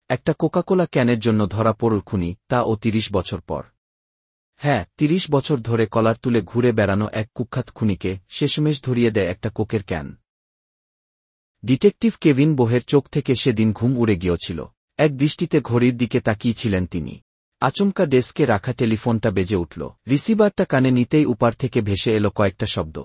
একটা কোকাকোলা ক্যানের জন্য ধরা পড়ল খুনি, তা ও ৩০ বছর পর। হ্যাঁ, ৩০ বছর ধরে কলার তুলে ঘুরে বেড়ানো এক কুখ্যাত খুনিকে শেষমেশ ধরিয়ে দেয় একটা কোকের ক্যান। ডিটেকটিভ কেভিন বোহের চোখ থেকে সেদিন ঘুম উড়ে গিয়েছিল। এক দৃষ্টিতে ঘড়ির দিকে তাকিয়েছিলেন তিনি। আচমকা ডেস্কে রাখা টেলিফোনটা বেজে উঠল। রিসিভারটা কানে নিতেই উপার থেকে ভেসে এলো কয়েকটা শব্দ।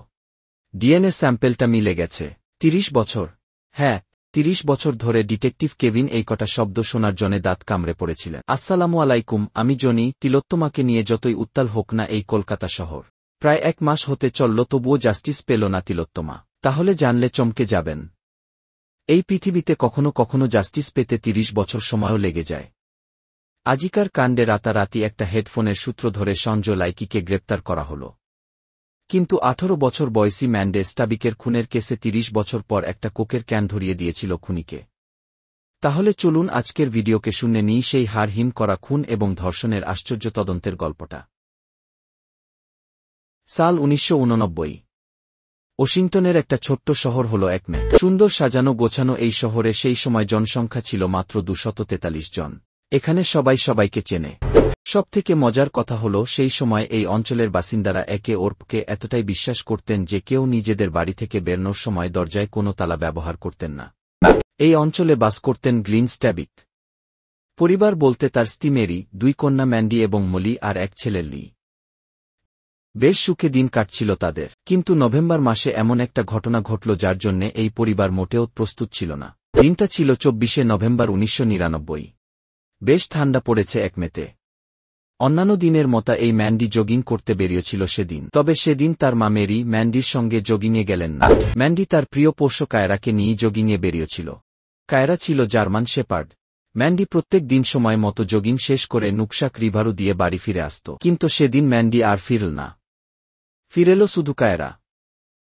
ডিএনএ স্যাম্পেলটা মিলে গেছে। ৩০ বছর। হ্যাঁ, ৩০ বছর ধরে ডিটেকটিভ কেভিন এই কটা শব্দ শোনার জন্যে দাঁত কামড়ে পড়েছিলেন। আসসালামু আলাইকুম, আমি জনি। তিলোত্তমাকে নিয়ে যতই উত্তাল হোক না এই কলকাতা শহর, প্রায় ১ মাস হতে চলল তবুও জাস্টিস পেল না তিলোত্তমা। তাহলে জানলে চমকে যাবেন। এই পৃথিবীতে কখনো কখনো জাস্টিস পেতে ৩০ বছর সময়ও লেগে যায়। আজিকার কাণ্ডে রাতারাতি একটা হেডফোনের সূত্র ধরে সঞ্জয় লাইকিকে গ্রেপ্তার করা হল। কিন্তু ১৮ বছর বয়সী ম্যান্ডে স্টাবিকের খুনের কেসে ৩০ বছর পর একটা কোকের ক্যান ধরিয়ে দিয়েছিল খুনিকে। তাহলে চলুন আজকের ভিডিওকে শুনে নিই সেই হাড় হিম করা খুন এবং ধর্ষণের আশ্চর্য তদন্তের গল্পটা। সাল ১৯৮৯। ওয়াশিংটনের একটা ছোট্ট শহর হল একমে। সুন্দর সাজানো গোছানো এই শহরে সেই সময় জনসংখ্যা ছিল মাত্র ২৪৩ জন। এখানে সবাই সবাইকে চেনে। সবথেকে মজার কথা হল সেই সময় এই অঞ্চলের বাসিন্দারা একে অপরকে এতটাই বিশ্বাস করতেন যে কেউ নিজেদের বাড়ি থেকে বেরোনোর সময় দরজায় কোনো তালা ব্যবহার করতেন না। এই অঞ্চলে বাস করতেন গ্লিন স্ট্যাবিক। পরিবার বলতে তার স্ত্রী মেরি, ২ কন্যা ম্যান্ডি এবং মলি আর এক ছেলে লি। বেশ সুখে দিন কাটছিল তাদের। কিন্তু নভেম্বর মাসে এমন একটা ঘটনা ঘটল যার জন্যে এই পরিবার মোটেও প্রস্তুত ছিল না। দিনটা ছিল ২৪শে নভেম্বর ১৯৯৯। বেশ ঠান্ডা পড়েছে একমেতে। অন্যান্য দিনের মতো এই ম্যান্ডি জগিং করতে বেরিয়েছিল সেদিন। তবে সেদিন তার মা মেরি ম্যান্ডির সঙ্গে জগিংয়ে গেলেন না। ম্যান্ডি তার প্রিয় পোষ্য কায়রাকে নিয়ে জগিংয়ে বেরিয়েছিল। কায়রা ছিল জার্মান শেপার্ড। ম্যান্ডি প্রত্যেক দিন সময় মতো জগিং শেষ করে নুকশাক রিভারু দিয়ে বাড়ি ফিরে আসত। কিন্তু সেদিন ম্যান্ডি আর ফিরল না। ফিরেল শুধু কায়রা।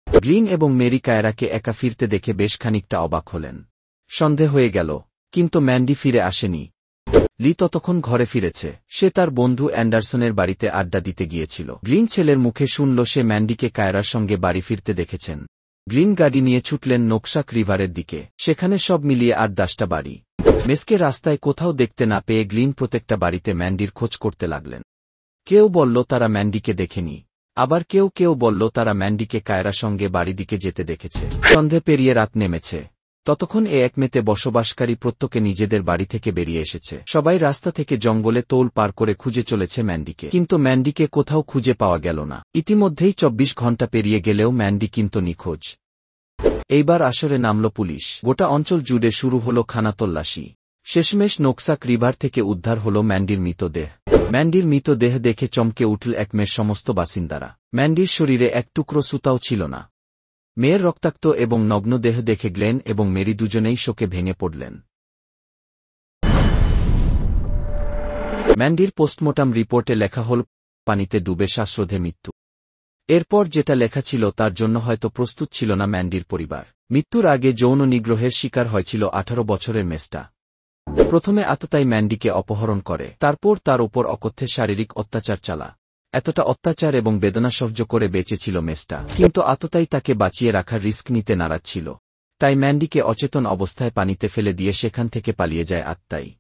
গ্লিন এবং মেরি কায়রাকে একা ফিরতে দেখে বেশ খানিকটা অবাক হলেন। সন্দেহ হয়ে গেল। কিন্তু ম্যান্ডি ফিরে আসেনি। লি ততক্ষণ ঘরে ফিরেছে। সে তার বন্ধু অ্যান্ডারসনের বাড়িতে আড্ডা দিতে গিয়েছিল। গ্লিন ছেলের মুখে শুনল সে ম্যান্ডিকে কায়রার সঙ্গে বাড়ি ফিরতে দেখেছেন। গ্লিন গাড়ি নিয়ে ছুটলেন নোকশাক রিভারের দিকে। সেখানে সব মিলিয়ে ৮-১০টা বাড়ি। মেসকে রাস্তায় কোথাও দেখতে না পেয়ে গ্লিন প্রত্যেকটা বাড়িতে ম্যান্ডির খোঁজ করতে লাগলেন। কেউ বলল তারা ম্যান্ডিকে দেখেনি। আবার কেউ কেউ বলল তারা ম্যান্ডিকে কায়রার সঙ্গে বাড়ি দিকে যেতে দেখেছে। সন্ধে পেরিয়ে রাত নেমেছে। ততক্ষণ একমেতে বসবাসকারী প্রত্যেকে নিজেদের বাড়ি থেকে বেরিয়ে এসেছে। সবাই রাস্তা থেকে জঙ্গলে তোল পার করে খুঁজে চলেছে ম্যান্ডিকে। কিন্তু ম্যান্ডিকে কোথাও খুঁজে পাওয়া গেল না। ইতিমধ্যেই ২৪ ঘণ্টা পেরিয়ে গেলেও ম্যান্ডি কিন্তু নিখোঁজ। এইবার আসরে নামল পুলিশ। গোটা অঞ্চল জুড়ে শুরু হল খানাতল্লাশি। শেষমেশ নোকশাক রিভার থেকে উদ্ধার হল ম্যান্ডির মৃতদেহ। ম্যান্ডির মৃতদেহ দেখে চমকে উঠল একমের সমস্ত বাসিন্দারা। ম্যান্ডির শরীরে এক টুকরো সুতাও ছিল না। মেয়ের রক্তাক্ত এবং নগ্ন দেহ দেখে গ্লেন এবং মেরি দুজনেই শোকে ভেঙে পড়লেন। ম্যান্ডির পোস্টমর্টম রিপোর্টে লেখা হল পানিতে ডুবে শ্বাসরোধে মৃত্যু। এরপর যেটা লেখা ছিল তার জন্য হয়তো প্রস্তুত ছিল না ম্যান্ডির পরিবার। মৃত্যুর আগে যৌন নিগ্রহের শিকার হয়েছিল ১৮ বছরের মেসটা। প্রথমে আততায়ী ম্যান্ডিকে অপহরণ করে, তারপর তার ওপর অকথ্যের শারীরিক অত্যাচার চালা। এতটা অত্যাচার এবং বেদনা সহ্য করে বেঁচেছিল মেসটা। কিন্তু আততায়ী তাকে বাঁচিয়ে রাখার রিস্ক নিতে নারাজ ছিল। তাই ম্যান্ডিকে অচেতন অবস্থায় পানিতে ফেলে দিয়ে সেখান থেকে পালিয়ে যায় আততায়ী।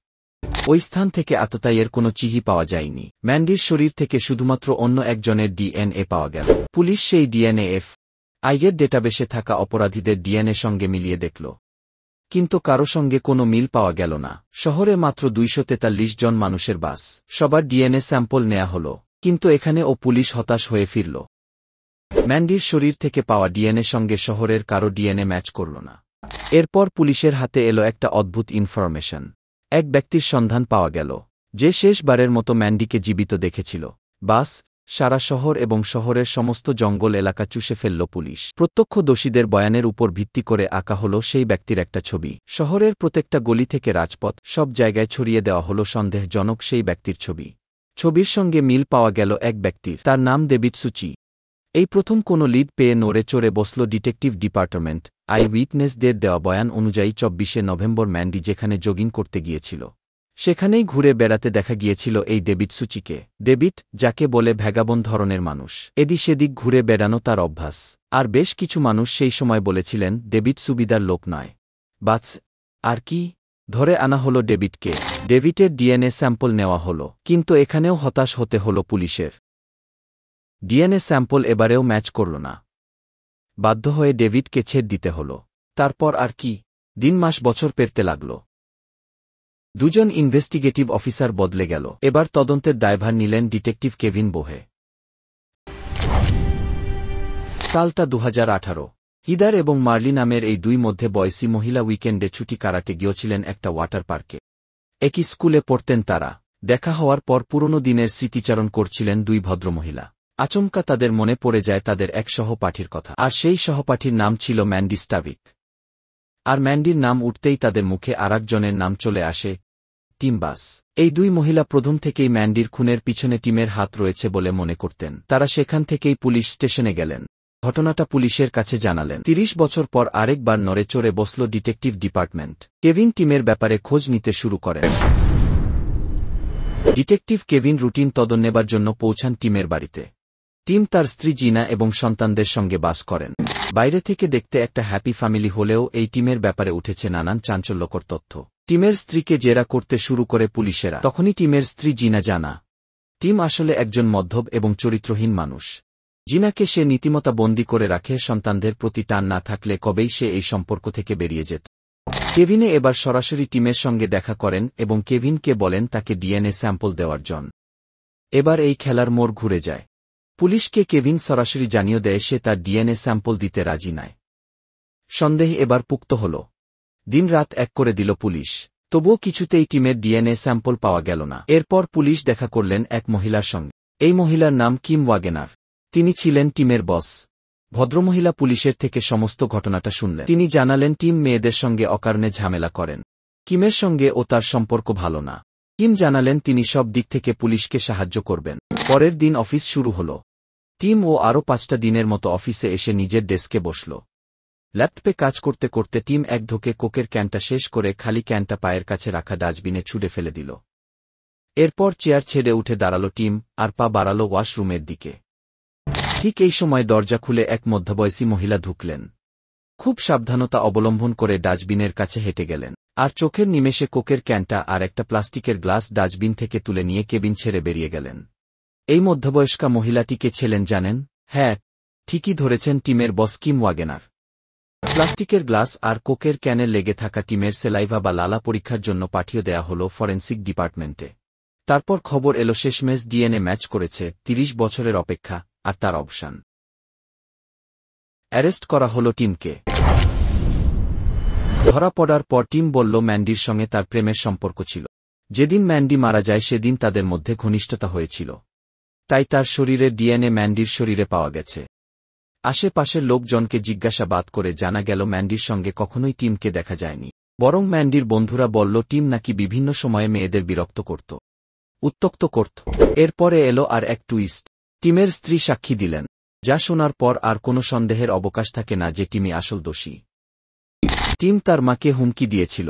ওই স্থান থেকে আততায়ীর কোনো চিহ্ন পাওয়া যায়নি। ম্যান্ডির শরীর থেকে শুধুমাত্র অন্য একজনের ডিএনএ পাওয়া গেল। পুলিশ সেই ডিএনএ এফআইআর ডেটাবেসে থাকা অপরাধীদের ডিএনএ সঙ্গে মিলিয়ে দেখল। কিন্তু কারো সঙ্গে কোনো মিল পাওয়া গেল না। শহরে মাত্র ২৪৩ জন মানুষের বাস। সবার ডিএনএ স্যাম্পল নেয়া হল। কিন্তু এখানেও পুলিশ হতাশ হয়ে ফিরল। ম্যান্ডির শরীর থেকে পাওয়া ডিএনএ সঙ্গে শহরের কারো ডিএনএ ম্যাচ করল না। এরপর পুলিশের হাতে এলো একটা অদ্ভুত ইনফরমেশন। এক ব্যক্তির সন্ধান পাওয়া গেল যে শেষবারের মতো ম্যান্ডিকে জীবিত দেখেছিল। বাস, সারা শহর এবং শহরের সমস্ত জঙ্গল এলাকা চুষে ফেলল পুলিশ। প্রত্যক্ষদর্শীদের বয়ানের উপর ভিত্তি করে আঁকা হল সেই ব্যক্তির একটা ছবি। শহরের প্রত্যেকটা গলি থেকে রাজপথ সব জায়গায় ছড়িয়ে দেওয়া হল সন্দেহজনক সেই ব্যক্তির ছবি। ছবির সঙ্গে মিল পাওয়া গেল এক ব্যক্তির। তার নাম ডেভিড সুচি। এই প্রথম কোনো লিড পেয়ে নড়ে চড়ে বসল ডিটেকটিভ ডিপার্টমেন্ট। আই উইটনেসদের দেওয়া বয়ান অনুযায়ী ২৪শে নভেম্বর ম্যান্ডি যেখানে জগিং করতে গিয়েছিল সেখানেই ঘুরে বেড়াতে দেখা গিয়েছিল এই ডেভিড সুচিকে। ডেভিড, যাকে বলে ভ্যাগাবন ধরনের মানুষ। এদিক সেদিক ঘুরে বেড়ানো তার অভ্যাস। আর বেশ কিছু মানুষ সেই সময় বলেছিলেন ডেভিড সুবিধার লোক নয়। বাস আর কি, ধরে আনা হলো ডেভিডকে। ডেভিডের ডিএনএ স্যাম্পল নেওয়া হলো, কিন্তু এখানেও হতাশ হতে হলো পুলিশের। ডিএনএ স্যাম্পল এবারেও ম্যাচ করল না। বাধ্য হয়ে ডেভিডকে ছেড় দিতে হল। তারপর আর কি, দিন মাস বছর পেরতে লাগল। দুজন ইনভেস্টিগেটিভ অফিসার বদলে গেল। এবার তদন্তের দায়ভার নিলেন ডিটেকটিভ কেভিন বোহে। সালটা 2018। হিদার এবং মার্লি নামের এই দুই মধ্যে বয়সী মহিলা উইকেন্ডে ছুটি কাটাতে গিয়েছিলেন একটা ওয়াটার পার্কে। একই স্কুলে পড়তেন তারা। দেখা হওয়ার পর পুরনো দিনের স্মৃতিচারণ করছিলেন দুই ভদ্রমহিলা। আচমকা তাদের মনে পড়ে যায় তাদের এক সহপাঠীর কথা, আর সেই সহপাঠীর নাম ছিল ম্যান্ডি স্টাভিক। আর ম্যান্ডির নাম উঠতেই তাদের মুখে আরেকজনের নাম চলে আসে, টিম বাস। এই দুই মহিলা প্রথম থেকেই ম্যান্ডির খুনের পিছনে টিমের হাত রয়েছে বলে মনে করতেন। তারা সেখান থেকেই পুলিশ স্টেশনে গেলেন, ঘটনাটা পুলিশের কাছে জানালেন। 30 বছর পর আরেকবার নড়ে চড়ে বসল ডিটেকটিভ ডিপার্টমেন্ট। কেভিন টিমের ব্যাপারে খোঁজ নিতে শুরু করেন। ডিটেকটিভ কেভিন রুটিন তদন্ত নেবার জন্য পৌঁছান টিমের বাড়িতে। টিম তার স্ত্রী জিনা এবং সন্তানদের সঙ্গে বাস করেন। বাইরে থেকে দেখতে একটা হ্যাপি ফ্যামিলি হলেও এই টিমের ব্যাপারে উঠেছে নানান চাঞ্চল্যকর তথ্য। টিমের স্ত্রীকে জেরা করতে শুরু করে পুলিশেরা। তখনই টিমের স্ত্রী জিনা জানা টিম আসলে একজন মদ্যপ এবং চরিত্রহীন মানুষ। জিনাকে সে নীতিমতা বন্দী করে রাখে, সন্তানদের প্রতি টান না থাকলে কবেই সে এই সম্পর্ক থেকে বেরিয়ে যেত। কেভিনে এবার সরাসরি টিমের সঙ্গে দেখা করেন এবং কেভিনকে বলেন তাকে ডিএনএ স্যাম্পল দেওয়ার জন্য। এবার এই খেলার মোড় ঘুরে যায়। পুলিশকে কেভিন সরাসরি জানিয়ে দেয় সে তার ডিএনএ স্যাম্পল দিতে রাজি নয়। সন্দেহ এবার পুক্ত হল। দিন-রাত এক করে দিল পুলিশ, তবুও কিছুতেই টিমের ডিএনএ স্যাম্পল পাওয়া গেল না। এরপর পুলিশ দেখা করলেন এক মহিলার সঙ্গে। এই মহিলার নাম কিম ওয়াগেনার। তিনি ছিলেন টিমের বস। ভদ্রমহিলা পুলিশের থেকে সমস্ত ঘটনাটা শুনলেন। তিনি জানালেন টিম মেয়েদের সঙ্গে অকারণে ঝামেলা করেন। কিমের সঙ্গে ও তার সম্পর্ক ভালো না। কিম জানালেন তিনি সব দিক থেকে পুলিশকে সাহায্য করবেন। পরের দিন অফিস শুরু হল। টিম ও আরও 5টা দিনের মতো অফিসে এসে নিজের ডেস্কে বসল। ল্যাপটপে কাজ করতে করতে টিম এক ঢোকে কোকের ক্যানটা শেষ করে খালি ক্যানটা পায়ের কাছে রাখা ডাস্টবিনে ছুঁড়ে ফেলে দিল। এরপর চেয়ার ছেড়ে উঠে দাঁড়ালো টিম আর পা বাড়াল ওয়াশরুমের দিকে। ঠিক এই সময় দরজা খুলে এক মধ্যবয়সী মহিলা ঢুকলেন। খুব সাবধানতা অবলম্বন করে ডাস্টবিনের কাছে হেঁটে গেলেন, আর চোখের নিমেষে কোকের ক্যানটা আর একটা প্লাস্টিকের গ্লাস ডাস্টবিন থেকে তুলে নিয়ে কেবিন ছেড়ে বেরিয়ে গেলেন। এই মধ্যবয়স্কা মহিলাটিকে ছিলেন জানেন? হ্যাঁ, ঠিকই ধরেছেন, টিমের বস কিম ওয়াগেনার। প্লাস্টিকের গ্লাস আর কোকের ক্যানে লেগে থাকা টিমের সেলাইভা বা লালা পরীক্ষার জন্য পাঠিয়ে দেয়া হল ফরেন্সিক ডিপার্টমেন্টে। তারপর খবর এলো শেষমেশ ডিএনএ ম্যাচ করেছে। 30 বছরের অপেক্ষা আর তার অবসান। অ্যারেস্ট করা হল টিমকে। ধরা পড়ার পর টিম বলল ম্যান্ডির সঙ্গে তার প্রেমের সম্পর্ক ছিল। যেদিন ম্যান্ডি মারা যায় সেদিন তাদের মধ্যে ঘনিষ্ঠতা হয়েছিল। তাই তার শরীরের ডিএনএ ম্যান্ডির শরীরে পাওয়া গেছে। আশেপাশের লোকজনকে জিজ্ঞাসাবাদ করে জানা গেল ম্যান্ডির সঙ্গে কখনোই টিমকে দেখা যায়নি। বরং ম্যান্ডির বন্ধুরা বলল টিম নাকি বিভিন্ন সময়ে মেয়েদের বিরক্ত করত, উত্ত্যক্ত করত। এরপরে এলো আর এক টুইস্ট। টিমের স্ত্রী সাক্ষী দিলেন, যা শোনার পর আর কোনো সন্দেহের অবকাশ থাকে না যে টিমই আসল দোষী। টিম তার মাকে হুমকি দিয়েছিল।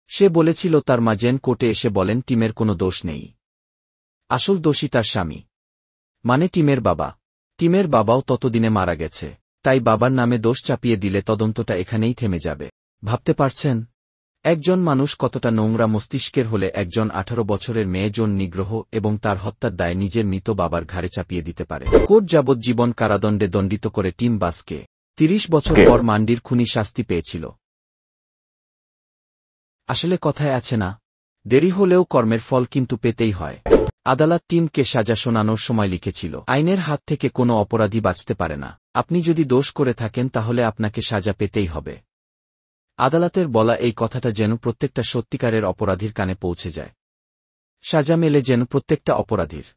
সে বলেছিল তার মা যেন কোর্টে এসে বলেন টিমের কোনো দোষ নেই, আসল দোষী তার স্বামী, মানে টিমের বাবা। টিমের বাবাও ততদিনে মারা গেছে, তাই বাবার নামে দোষ চাপিয়ে দিলে তদন্তটা এখানেই থেমে যাবে। ভাবতে পারছেন একজন মানুষ কতটা নোংরা মস্তিষ্কের হলে একজন 18 বছরের মেয়ে যৌন নিগ্রহ এবং তার হত্যার দায় নিজের মৃত বাবার ঘাড়ে চাপিয়ে দিতে পারে। কোর্ট যাবজ্জীবন কারাদণ্ডে দণ্ডিত করে টিম বাসকে 30 বছর পর ম্যান্ডির খুনি শাস্তি পেয়েছিল। আসলে কথায় আছে না, দেরি হলেও কর্মের ফল কিন্তু পেতেই হয়। আদালত টিমকে সাজা শোনানোর সময় লিখেছিল, আইনের হাত থেকে কোনো অপরাধী বাঁচতে পারে না। আপনি যদি দোষ করে থাকেন তাহলে আপনাকে সাজা পেতেই হবে। আদালতের বলা এই কথাটা যেন প্রত্যেকটা সত্যিকারের অপরাধীর কানে পৌঁছে যায়। সাজা মেলে যেন প্রত্যেকটা অপরাধীর।